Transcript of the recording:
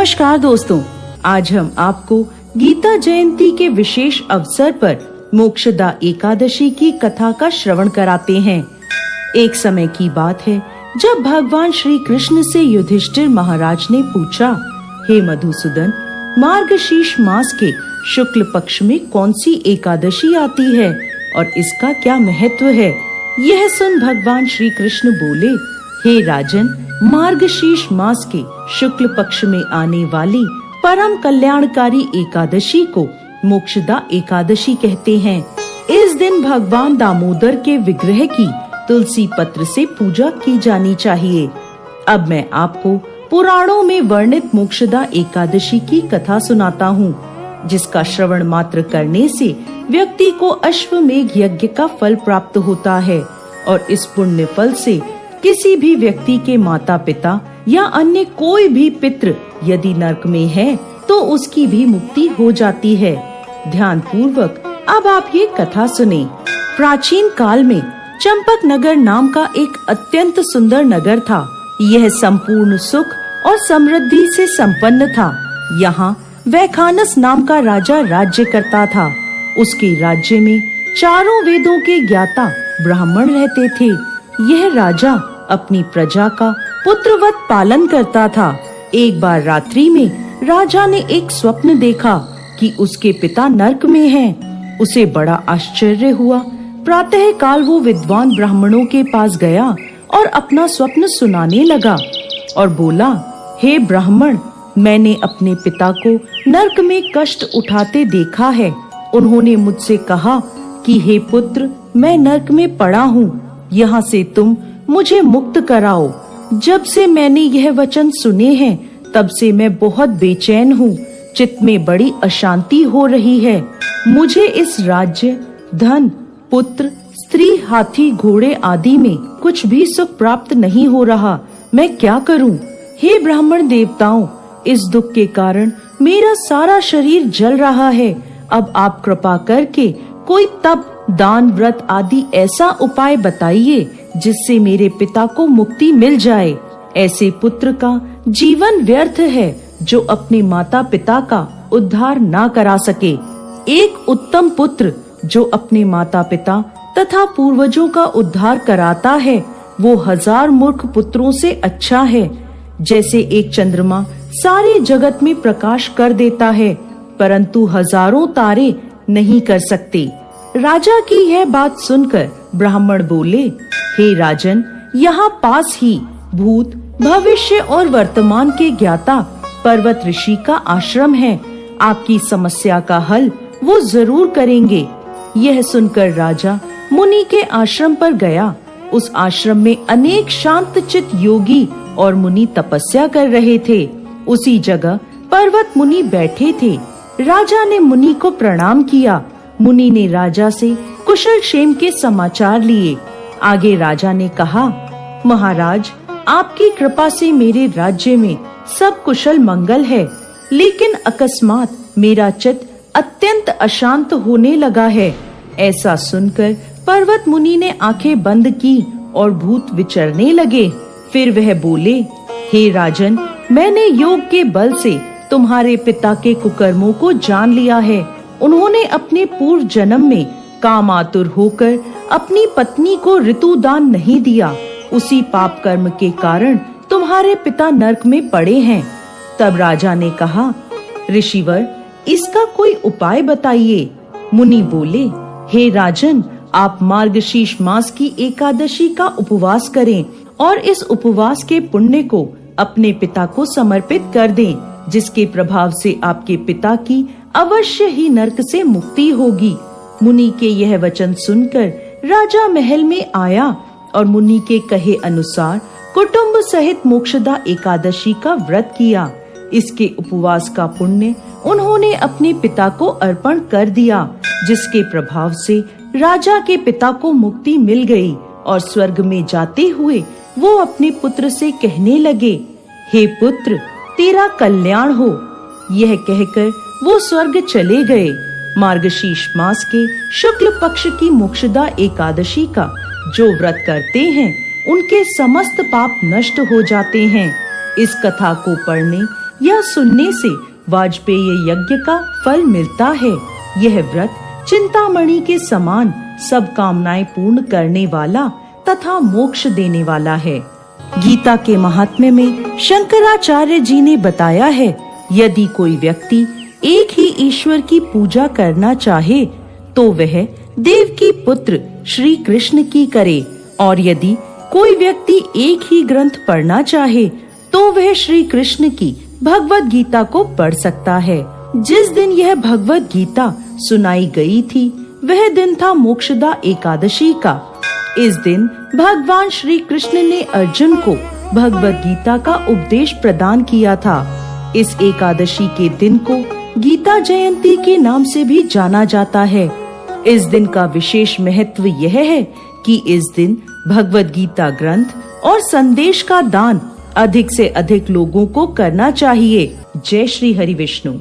नमस्कार दोस्तों, आज हम आपको गीता जयंती के विशेष अवसर पर मोक्षदा एकादशी की कथा का श्रवण कराते हैं। एक समय की बात है जब भगवान श्री कृष्ण से युधिष्ठिर महाराज ने पूछा, हे मधुसूदन, मार्गशीर्ष मास के शुक्ल पक्ष में कौन सी एकादशी आती है और इसका क्या महत्व है। यह सुन भगवान श्री कृष्ण बोले, हे राजन, मार्गशीर्ष मास के शुक्ल पक्ष में आने वाली परम कल्याणकारी एकादशी को मोक्षदा एकादशी कहते हैं। इस दिन भगवान दामोदर के विग्रह की तुलसी पत्र से पूजा की जानी चाहिए। अब मैं आपको पुराणों में वर्णित मोक्षदा एकादशी की कथा सुनाता हूँ, जिसका श्रवण मात्र करने से व्यक्ति को अश्वमेघ यज्ञ का फल प्राप्त होता है और इस पुण्य फल से किसी भी व्यक्ति के माता पिता या अन्य कोई भी पितृ यदि नरक में है तो उसकी भी मुक्ति हो जाती है। ध्यान पूर्वक अब आप ये कथा सुने। प्राचीन काल में चंपक नगर नाम का एक अत्यंत सुंदर नगर था। यह संपूर्ण सुख और समृद्धि से संपन्न था। यहाँ वैखानस नाम का राजा राज्य करता था। उसके राज्य में चारों वेदों के ज्ञाता ब्राह्मण रहते थे। यह राजा अपनी प्रजा का पुत्रवत पालन करता था। एक बार रात्रि में राजा ने एक स्वप्न देखा कि उसके पिता नरक में हैं। उसे बड़ा आश्चर्य हुआ। प्रातः काल वो विद्वान ब्राह्मणों के पास गया और अपना स्वप्न सुनाने लगा और बोला, हे ब्राह्मण, मैंने अपने पिता को नरक में कष्ट उठाते देखा है। उन्होंने मुझसे कहा कि हे पुत्र, मैं नरक में पड़ा हूँ, यहाँ से तुम मुझे मुक्त कराओ। जब से मैंने यह वचन सुने हैं तब से मैं बहुत बेचैन हूँ। चित्त में बड़ी अशांति हो रही है। मुझे इस राज्य, धन, पुत्र, स्त्री, हाथी, घोड़े आदि में कुछ भी सुख प्राप्त नहीं हो रहा। मैं क्या करूँ? हे ब्राह्मण देवताओं, इस दुख के कारण मेरा सारा शरीर जल रहा है। अब आप कृपा करके कोई तप, दान, व्रत आदि ऐसा उपाय बताइए जिससे मेरे पिता को मुक्ति मिल जाए। ऐसे पुत्र का जीवन व्यर्थ है जो अपने माता पिता का उद्धार ना करा सके। एक उत्तम पुत्र जो अपने माता पिता तथा पूर्वजों का उद्धार कराता है, वो 1000 मूर्ख पुत्रों से अच्छा है। जैसे एक चंद्रमा सारे जगत में प्रकाश कर देता है, परंतु हजारों तारे नहीं कर सकते। राजा की यह बात सुनकर ब्राह्मण बोले, हे राजन, यहाँ पास ही भूत, भविष्य और वर्तमान के ज्ञाता पर्वत ऋषि का आश्रम है। आपकी समस्या का हल वो जरूर करेंगे। यह सुनकर राजा मुनि के आश्रम पर गया। उस आश्रम में अनेक शांतचित्त योगी और मुनि तपस्या कर रहे थे। उसी जगह पर्वत मुनि बैठे थे। राजा ने मुनि को प्रणाम किया। मुनि ने राजा से कुशल क्षेम के समाचार लिए। आगे राजा ने कहा, महाराज, आपकी कृपा से मेरे राज्य में सब कुशल मंगल है, लेकिन अकस्मात मेरा चित्त अत्यंत अशांत होने लगा है। ऐसा सुनकर पर्वत मुनि ने आंखें बंद की और भूत विचरने लगे। फिर वह बोले, हे राजन, मैंने योग के बल से तुम्हारे पिता के कुकर्मों को जान लिया है। उन्होंने अपने पूर्व जन्म में कामातुर होकर अपनी पत्नी को ऋतुदान नहीं दिया। उसी पाप कर्म के कारण तुम्हारे पिता नरक में पड़े हैं। तब राजा ने कहा, ऋषिवर, इसका कोई उपाय बताइए। मुनि बोले, हे राजन, आप मार्गशीर्ष मास की एकादशी का उपवास करें और इस उपवास के पुण्य को अपने पिता को समर्पित कर दें, जिसके प्रभाव से आपके पिता की अवश्य ही नरक से मुक्ति होगी। मुनि के यह वचन सुनकर राजा महल में आया और मुनि के कहे अनुसार कुटुंब सहित मोक्षदा एकादशी का व्रत किया। इसके उपवास का पुण्य उन्होंने अपने पिता को अर्पण कर दिया, जिसके प्रभाव से राजा के पिता को मुक्ति मिल गई और स्वर्ग में जाते हुए वो अपने पुत्र से कहने लगे, हे पुत्र, तेरा कल्याण हो। यह कहकर वो स्वर्ग चले गए। मार्गशीर्ष मास के शुक्ल पक्ष की मोक्षदा एकादशी का जो व्रत करते हैं, उनके समस्त पाप नष्ट हो जाते हैं। इस कथा को पढ़ने यह सुनने से वाजपेय यज्ञ का फल मिलता है। यह व्रत चिंतामणि के समान सब कामनाएं पूर्ण करने वाला तथा मोक्ष देने वाला है। गीता के महात्म्य में शंकराचार्य जी ने बताया है, यदि कोई व्यक्ति एक ही ईश्वर की पूजा करना चाहे तो वह देव की पुत्र श्री कृष्ण की करे, और यदि कोई व्यक्ति एक ही ग्रंथ पढ़ना चाहे तो वह श्री कृष्ण की भगवत गीता को पढ़ सकता है। जिस दिन यह भगवत गीता सुनाई गई थी वह दिन था मोक्षदा एकादशी का। इस दिन भगवान श्री कृष्ण ने अर्जुन को भगवत गीता का उपदेश प्रदान किया था। इस एकादशी के दिन को गीता जयंती के नाम से भी जाना जाता है। इस दिन का विशेष महत्व यह है कि इस दिन भगवत गीता ग्रंथ और संदेश का दान अधिक से अधिक लोगों को करना चाहिए। जय श्री हरि विष्णु।